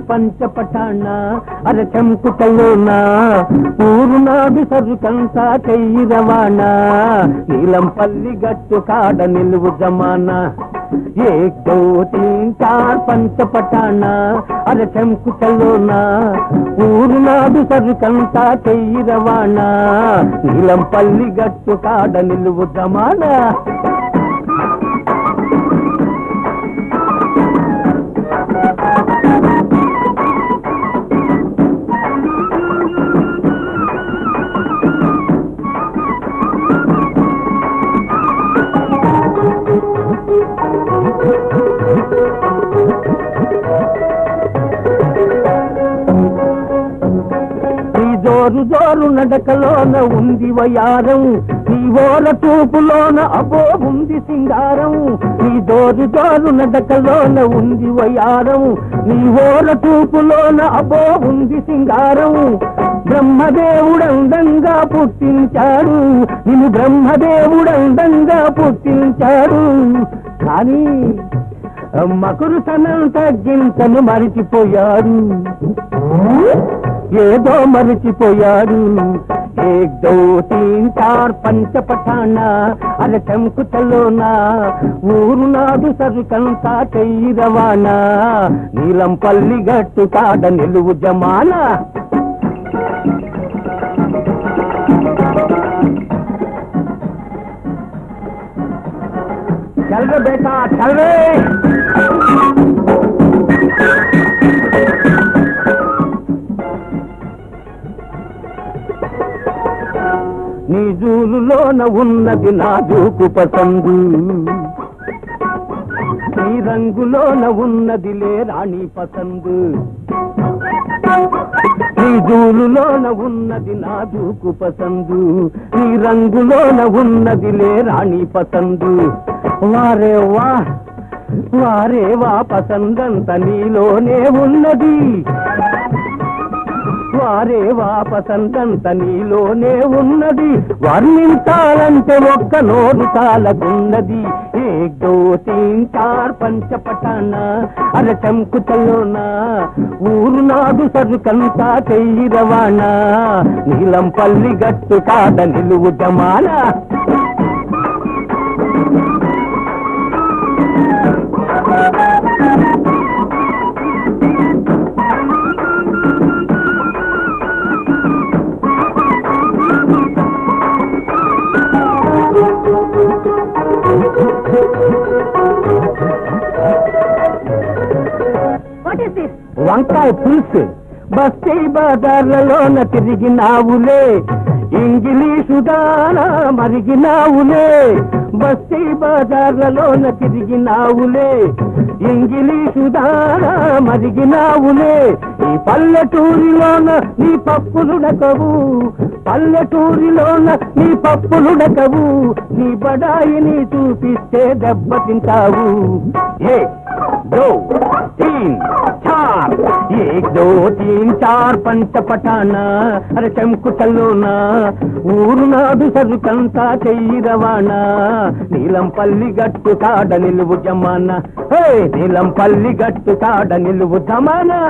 पंच पठाना अरे चमकुतलोना पूर्णाभि सरुकंसा చెయ్యి రవాణా నీలంపల్లి గట్టు కాడ నిలువు జమానా एक दो तीन चार पंच पठाना अरे चमकुतलोना పూర్ణాభి సరుకంతా చెయ్యి రవాణా నీలంపల్లి గట్టు కాడ నిలువు జమానా జోరు జోరు నడకలోన ఉంది వయారం నీ ఓర చూపులోన అబో ఉంది సింగారం నీ జోరు జోరు నడకలోన ఉంది వయారం నీ ఓర చూపులోన అబో ఉంది సింగారం బ్రహ్మదేవుడందంగా పుట్టించాడు నిన్ను బ్రహ్మదేవుడందంగా పుట్టించాడు కానీ మకురుతనం తగ్గించను మరిచిపోయాడు ఏదో మరిచిపోయాడు एक दो तीन चार पंच पठाना अरे चमकुतलोना ఊరునాడు సరుకంతా చెయ్యి రవాణా నీలంపల్లి గట్టు కాడ నిలువు జమానా चल रे बेटा चल रे నీ జూలులోన ఉన్నది నాజూకు పసందు నీ రంగులోన ఉన్నదిలే రాణి పసందు నీ జూలులోన ఉన్నది నాజూకు పసందు నీ రంగులోన ఉన్నదిలే రాణి పసందు వారే వా వారే వా పసందంత నీలోనే ఉన్నది వారే వా పసందంత నీలోనే ఉన్నది వర్ణించాలంటే ఒక్క నోరు చాలకున్నది एक दो तीन चार पंच पठाना अरे चमकुतलोना ఊరునాడు సరుకంతా చెయ్యి రవాణా నీలంపల్లి గట్టు కాడ నిలువు జమానా వంకాయ పులుసు బస్తీ బజార్లలోన తిరిగినావులే ఇంగ్లీషు దానా మరిగినావులే బస్తీ బజార్లలోన తిరిగినావులే ఇంగ్లీషు దానా మరిగినావులే ఈ పల్లెటూరిలోన నీ పప్పులుడకవు పల్లెటూరిలోన నీ పప్పులుడకవు నీ బడాయిని చూపిస్తే దెబ్బతింటావు ఏ दो तीन चार एक दो तीन चार पंच पठाना अरे चमकुतलोना ఊరునాడు సరుకంతా చెయ్యి రవాణా నీలంపల్లి గట్టు కాడ నిలువు జమానా నీలంపల్లి గట్టు కాడ నిలువు జమానా